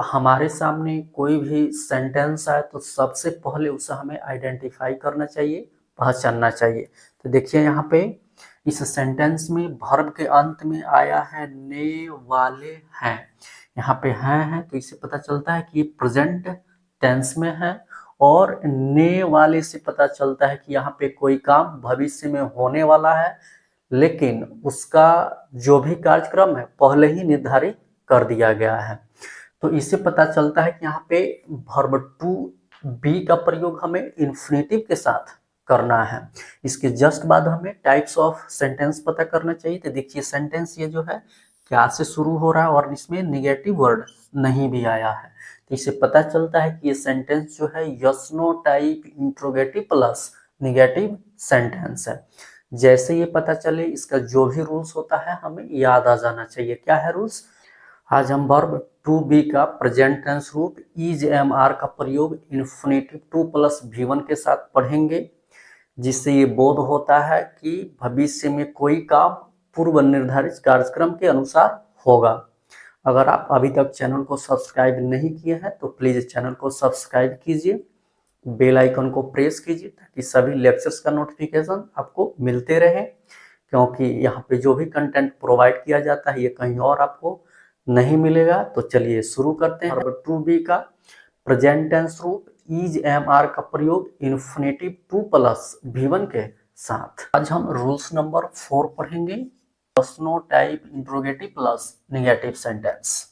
हमारे सामने कोई भी सेंटेंस आए तो सबसे पहले उसे हमें आइडेंटिफाई करना चाहिए, पहचानना चाहिए। तो देखिए यहाँ पे इस सेंटेंस में वर्ब के अंत में आया है ने वाले हैं। यहाँ पे हैं तो इससे पता चलता है कि ये प्रेजेंट टेंस में है, और ने वाले से पता चलता है कि यहाँ पे कोई काम भविष्य में होने वाला है, लेकिन उसका जो भी कार्यक्रम है पहले ही निर्धारित कर दिया गया है। तो इससे पता चलता है कि यहाँ पे वर्ब टू बी का प्रयोग हमें इन्फिनेटिव के साथ करना है। इसके जस्ट बाद हमें टाइप्स ऑफ सेंटेंस पता करना चाहिए। तो देखिए सेंटेंस ये जो है क्या से शुरू हो रहा है और इसमें निगेटिव वर्ड नहीं भी आया है, तो इससे पता चलता है कि ये सेंटेंस जो है yes no type interrogative plus negative sentence है। जैसे ये पता चले इसका जो भी रूल्स होता है हमें याद आ जाना चाहिए। क्या है रूल्स? आज हम वर्ब टू बी का प्रेजेंट टेंस रूप इज एम आर का प्रयोग इन्फिनेटिव टू प्लस वी1 के साथ पढ़ेंगे, जिससे ये बोध होता है कि भविष्य में कोई काम पूर्व निर्धारित कार्यक्रम के अनुसार होगा। अगर आप अभी तक चैनल को सब्सक्राइब नहीं किए हैं तो प्लीज चैनल को सब्सक्राइब कीजिए, बेल आइकन को प्रेस कीजिए ताकि सभी लेक्चर्स का नोटिफिकेशन आपको मिलते रहे, क्योंकि यहाँ पे जो भी कंटेंट प्रोवाइड किया जाता है ये कहीं और आपको नहीं मिलेगा। तो चलिए शुरू करते हैं। वर्ब टू बी का प्रेजेंट टेंस रूप इज एम आर का प्रयोग इन्फिनेटिव टू प्लस वी1 के साथ। आज हम रूल्स नंबर 4 पढ़ेंगे, yes no type interrogative plus negative sentence.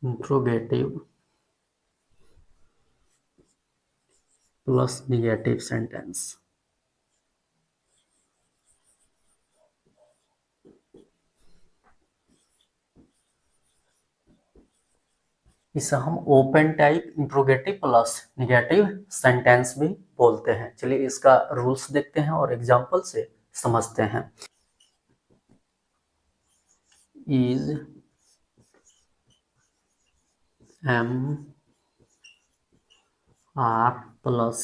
Interrogative plus negative sentence. इसे हम open type interrogative plus negative sentence भी बोलते हैं। चलिए इसका रूल्स देखते हैं और एग्जांपल से समझते हैं। Is am are plus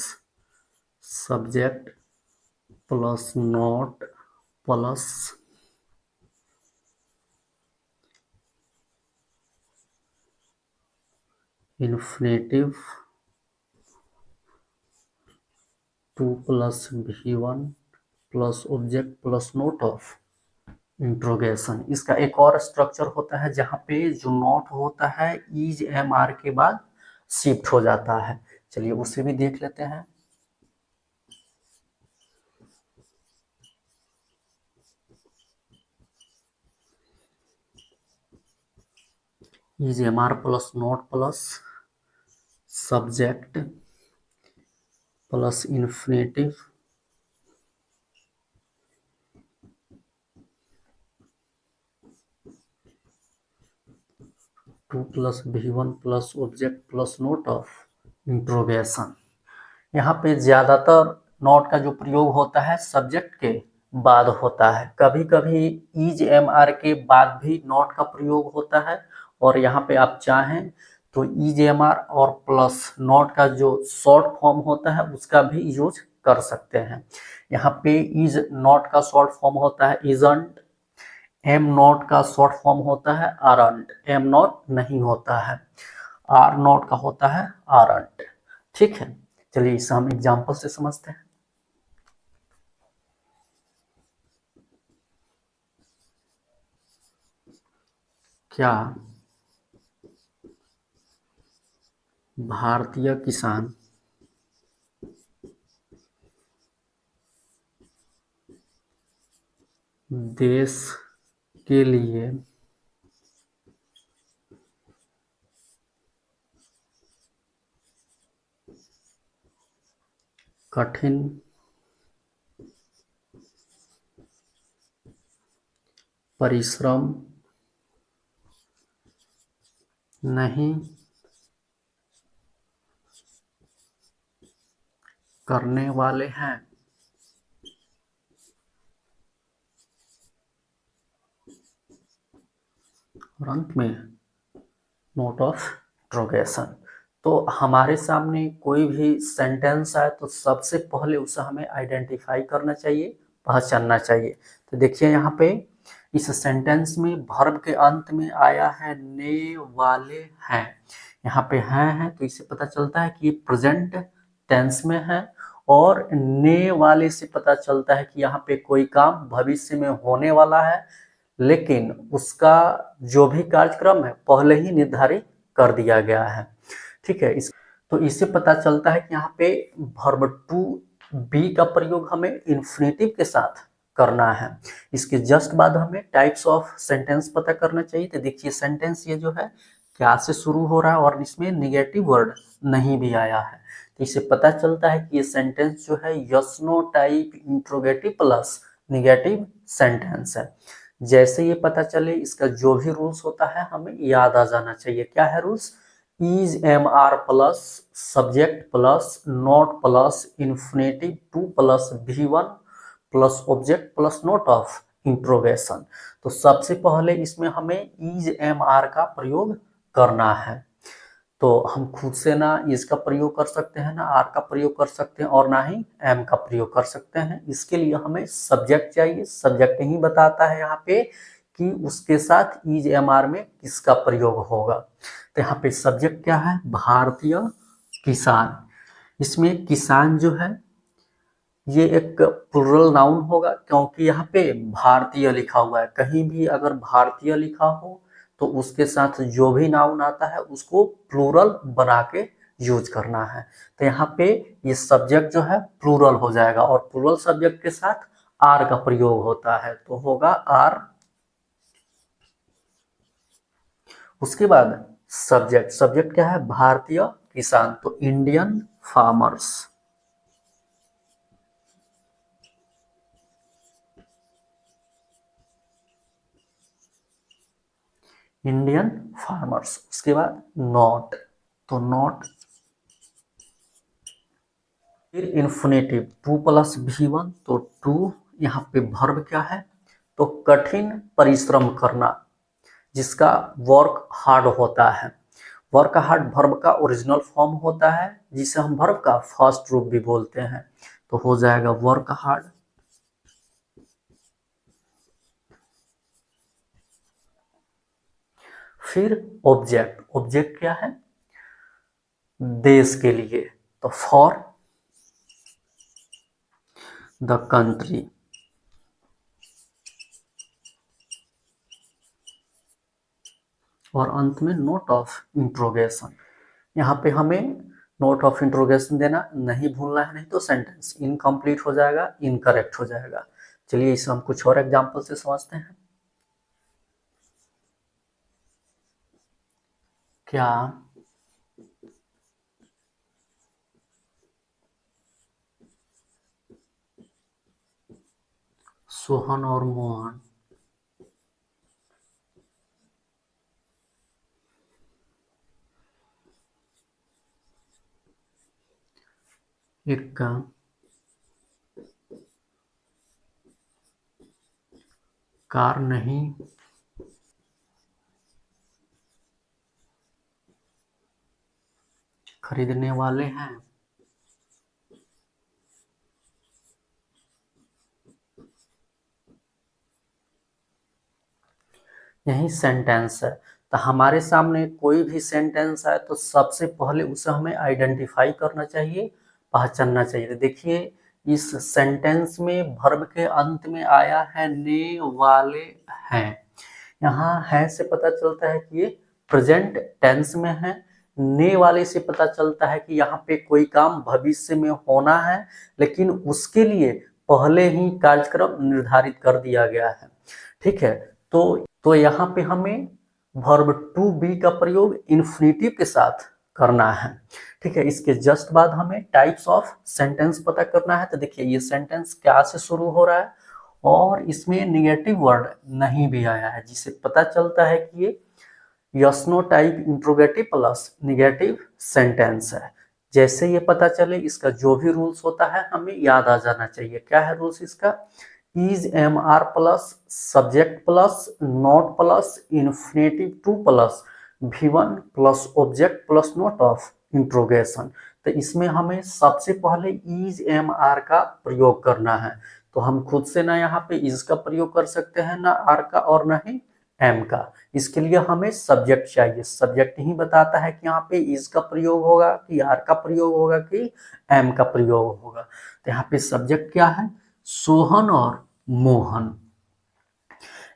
subject plus not plus infinitive to plus V one plus object plus note of interrogation. इसका एक और स्ट्रक्चर होता है जहाँ पे जो नोट होता है इज एम आर के बाद शिफ्ट हो जाता है। चलिए उसे भी देख लेते हैं। Is am are plus not plus subject plus infinitive to plus V one plus object plus note of interrogation. यहाँ पे ज्यादातर नोट का जो प्रयोग होता है सब्जेक्ट के बाद होता है। कभी कभी इज एम आर के बाद भी नोट का प्रयोग होता है, और यहाँ पे आप चाहें तो इज एम आर और प्लस नोट का जो शॉर्ट फॉर्म होता है उसका भी यूज कर सकते हैं। यहाँ पे इज नोट का शॉर्ट फॉर्म होता है इजंट, एम नॉट का शॉर्ट फॉर्म होता है आरंट, एम नॉट नहीं होता है, आर नॉट का होता है आरंट। ठीक है, चलिए इसे हम एग्जांपल से समझते हैं। क्या भारतीय किसान देश के लिए कठिन परिश्रम नहीं करने वाले हैं? और अंत में नोट ऑफ इंट्रोगेशन। तो हमारे सामने कोई भी सेंटेंस आए तो सबसे पहले उसे हमें आइडेंटिफाई करना चाहिए, पहचानना चाहिए। तो देखिए यहाँ पे इस सेंटेंस में वर्ब के अंत में आया है ने वाले हैं। यहाँ पे हैं तो इससे पता चलता है कि ये प्रेजेंट टेंस में है, और ने वाले से पता चलता है कि यहाँ पे कोई काम भविष्य में होने वाला है, लेकिन उसका जो भी कार्यक्रम है पहले ही निर्धारित कर दिया गया है। ठीक है, तो इससे पता चलता है कि यहाँ पे वर्ब टू बी का प्रयोग हमें इन्फिनेटिव के साथ करना है। इसके जस्ट बाद हमें टाइप्स ऑफ सेंटेंस पता करना चाहिए। तो देखिए सेंटेंस ये जो है क्या से शुरू हो रहा है और इसमें निगेटिव वर्ड नहीं भी आया है, तो इससे पता चलता है कि ये सेंटेंस जो है yes no type interrogative plus negative sentence है। जैसे ये पता चले इसका जो भी रूल्स होता है हमें याद आ जाना चाहिए। क्या है rules? Is am are plus subject plus not plus infinitive to plus V1 plus object plus note of interrogation. तो सबसे पहले इसमें हमें इज एम आर का प्रयोग करना है। तो हम खुद से ना इसका प्रयोग कर सकते हैं, ना आर का प्रयोग कर सकते हैं, और ना ही एम का प्रयोग कर सकते हैं। इसके लिए हमें सब्जेक्ट चाहिए। सब्जेक्ट ही बताता है यहाँ पे कि उसके साथ इज एम आर में किसका प्रयोग होगा। तो यहाँ पे सब्जेक्ट क्या है? भारतीय किसान। इसमें किसान जो है ये एक प्लुरल नाउन होगा, क्योंकि यहाँ पे भारतीय लिखा हुआ है। कहीं भी अगर भारतीय लिखा हो तो उसके साथ जो भी नाउन आता है उसको प्लूरल बना के यूज करना है। तो यहाँ पे ये सब्जेक्ट जो है प्लूरल हो जाएगा, और प्लूरल सब्जेक्ट के साथ आर का प्रयोग होता है, तो होगा आर। उसके बाद सब्जेक्ट, सब्जेक्ट क्या है? भारतीय किसान, तो इंडियन फार्मर्स। Indian farmers. उसके बाद नॉट, तो नॉट, फिर इन्फिनेटिव टू प्लस V1, तो टू। यहाँ पे वर्ब क्या है? तो कठिन परिश्रम करना, जिसका वर्क हार्ड होता है। वर्क हार्ड वर्ब का ओरिजिनल फॉर्म होता है, जिसे हम वर्ब का फर्स्ट रूप भी बोलते हैं, तो हो जाएगा वर्क हार्ड। फिर ऑब्जेक्ट, ऑब्जेक्ट क्या है? देश के लिए, तो फॉर द कंट्री। और अंत में नोट ऑफ इंट्रोगेशन। यहाँ पे हमें नोट ऑफ इंट्रोगेशन देना नहीं भूलना है, नहीं तो सेंटेंस इनकम्प्लीट हो जाएगा, इनकरेक्ट हो जाएगा। चलिए इसे हम कुछ और एग्जाम्पल से समझते हैं। क्या सोहन और मोहन एक कार नहीं खरीदने वाले हैं? यही सेंटेंस है। तो हमारे सामने कोई भी सेंटेंस आए तो सबसे पहले उसे हमें आइडेंटिफाई करना चाहिए, पहचानना चाहिए। तो देखिए इस सेंटेंस में वर्ब के अंत में आया है ने वाले हैं। यहाँ है से पता चलता है कि ये प्रेजेंट टेंस में है। ने वाले से पता चलता है कि यहाँ पे कोई काम भविष्य में होना है, लेकिन उसके लिए पहले ही कार्यक्रम निर्धारित कर दिया गया है। ठीक है, तो यहाँ पे हमें वर्ब टू बी का प्रयोग इन्फिनेटिव के साथ करना है। ठीक है, इसके जस्ट बाद हमें टाइप्स ऑफ सेंटेंस पता करना है। तो देखिए ये सेंटेंस क्या से शुरू हो रहा है, और इसमें निगेटिव वर्ड नहीं भी आया है, जिससे पता चलता है कि ये yes no type interrogative plus negative sentence है। जैसे ये पता चले इसका जो भी रूल्स होता है हमें याद आ जाना चाहिए। क्या है रूल्स इसका? Is am are plus subject plus not plus infinitive to plus V1 plus object plus note of interrogation. तो इसमें हमें सबसे पहले इज एम आर का प्रयोग करना है। तो हम खुद से ना यहाँ पे इज का प्रयोग कर सकते हैं, ना आर का और ना ही एम का। इसके लिए हमें सब्जेक्ट चाहिए। सब्जेक्ट ही बताता है कि यहाँ पे इज का प्रयोग होगा कि आर का प्रयोग होगा कि एम का प्रयोग होगा। तो यहाँ पे सब्जेक्ट क्या है? सोहन और मोहन,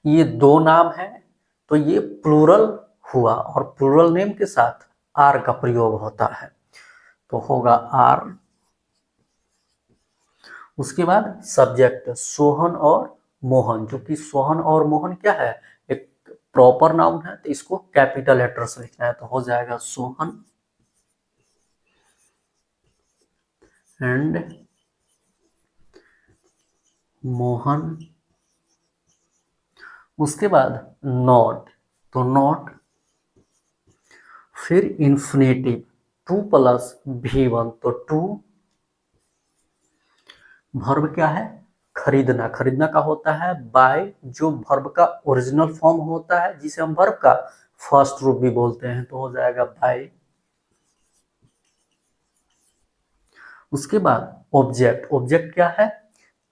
ये दो नाम है। तो ये प्लूरल हुआ और प्लूरल नेम के साथ आर का प्रयोग होता है, तो होगा आर। उसके बाद सब्जेक्ट सोहन और मोहन, जो कि सोहन और मोहन क्या है? एक प्रॉपर नाउन है, तो इसको कैपिटल लेटर से लिखना है, तो हो जाएगा सोहन एंड मोहन। उसके बाद नॉट, तो नॉट, फिर इन्फिनेटिव 2 प्लस V1, तो 2। वर्ब क्या है? खरीदना। खरीदना का होता है बाय, जो वर्ब का ओरिजिनल फॉर्म होता है, जिसे हम वर्ब का फर्स्ट रूप भी बोलते हैं, तो हो जाएगा बाय। उसके बाद ऑब्जेक्ट। ऑब्जेक्ट क्या है?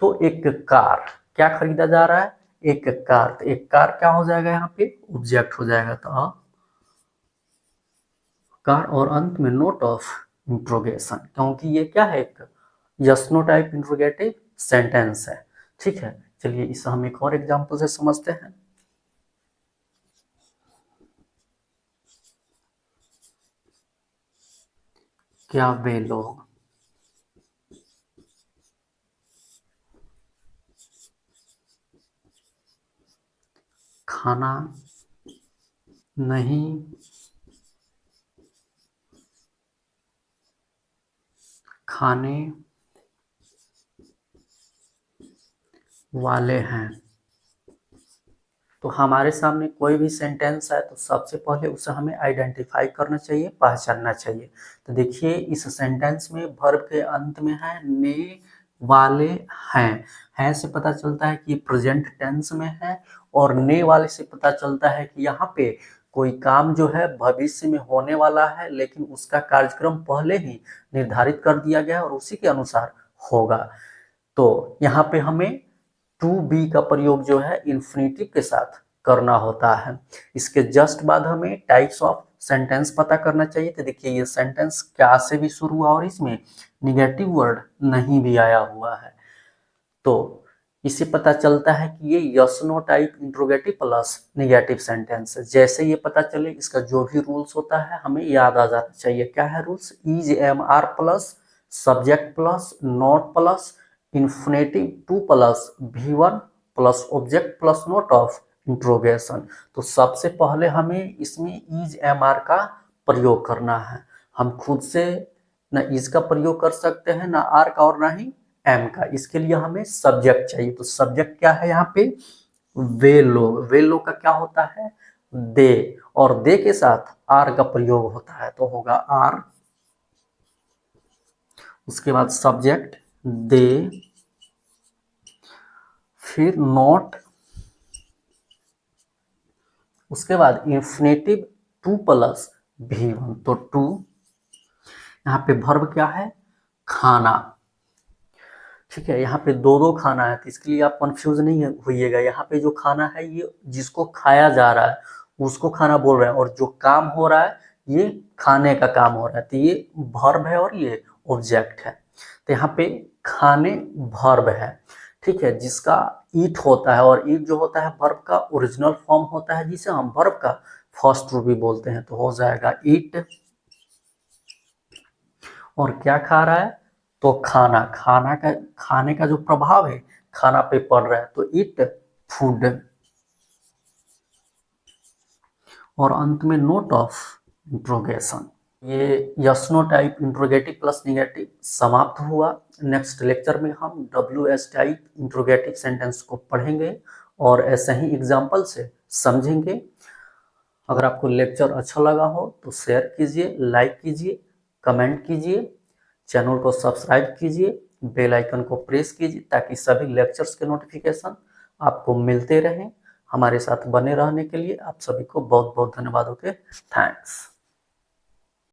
तो एक कार। क्या खरीदा जा रहा है? एक कार। तो एक कार क्या हो जाएगा? यहाँ पे ऑब्जेक्ट हो जाएगा, तो कार, और अंत में नोट ऑफ इंट्रोगेशन, क्योंकि ये क्या है? एक yes no type interrogative sentence है। ठीक है, चलिए इसे हम एक और एग्जांपल से समझते हैं। क्या वे लोग खाना नहीं खाने वाले हैं? तो हमारे सामने कोई भी सेंटेंस है तो सबसे पहले उसे हमें आइडेंटिफाई करना चाहिए, पहचानना चाहिए। तो देखिए इस सेंटेंस में वर्ब के अंत में है ने वाले हैं। है से पता चलता है कि प्रेजेंट टेंस में है, और ने वाले से पता चलता है कि यहाँ पे कोई काम जो है भविष्य में होने वाला है, लेकिन उसका कार्यक्रम पहले ही निर्धारित कर दिया गया है और उसी के अनुसार होगा। तो यहाँ पे हमें टू बी का प्रयोग जो है इन्फिनिटिव के साथ करना होता है। इसके जस्ट बाद हमें टाइप्स ऑफ सेंटेंस पता करना चाहिए। तो देखिए ये सेंटेंस क्या से भी शुरू हुआ और इसमें निगेटिव वर्ड नहीं भी आया हुआ है, तो इससे पता चलता है कि ये yes no type interrogative plus negative sentence है। जैसे ये पता चले, इसका जो भी रूल्स होता है हमें याद आ जाना चाहिए। क्या है rules? Is am are plus subject plus not plus infinitive 2 plus V1 plus object plus note of interrogation. तो सबसे पहले हमें इसमें इज एम आर का प्रयोग करना है। हम खुद से न इज का प्रयोग कर सकते हैं, ना आर का और ना ही एम का। इसके लिए हमें सब्जेक्ट चाहिए। तो सब्जेक्ट क्या है यहाँ पे? वे लोग। वे लोग का क्या होता है? दे, और दे के साथ आर का प्रयोग होता है, तो होगा आर। उसके बाद सब्जेक्ट दे, फिर नॉट, उसके बाद इंफिनिटिव 2 प्लस V1, तो 2। यहाँ पे वर्ब क्या है? खाना। ठीक है, यहाँ पे दो दो खाना है, तो इसके लिए आप कंफ्यूज नहीं होइएगा। यहाँ पे जो खाना है ये जिसको खाया जा रहा है उसको खाना बोल रहे हैं, और जो काम हो रहा है ये खाने का काम हो रहा है, तो ये वर्ब है और ये ऑब्जेक्ट है। तो यहाँ पे खाने वर्ब है। ठीक है, जिसका ईट होता है, और ईट जो होता है वर्ब का ओरिजिनल फॉर्म होता है, जिसे हम वर्ब का फर्स्ट रूप भी बोलते हैं, तो हो जाएगा ईट। और क्या खा रहा है? तो खाना। खाना का, खाने का जो प्रभाव है खाना पे पड़ रहा है, तो इट फूड। और अंत में नोट ऑफ इंट्रोगेशन। ये yes no type interrogative plus negative समाप्त हुआ। नेक्स्ट लेक्चर में हम WS टाइप इंट्रोगेटिव सेंटेंस को पढ़ेंगे और ऐसे ही एग्जाम्पल से समझेंगे। अगर आपको लेक्चर अच्छा लगा हो तो शेयर कीजिए, लाइक कीजिए, कमेंट कीजिए, चैनल को सब्सक्राइब कीजिए, बेल आइकन को प्रेस कीजिए, ताकि सभी लेक्चर्स के नोटिफिकेशन आपको मिलते रहें। हमारे साथ बने रहने के लिए आप सभी को बहुत बहुत धन्यवाद। Okay, thanks.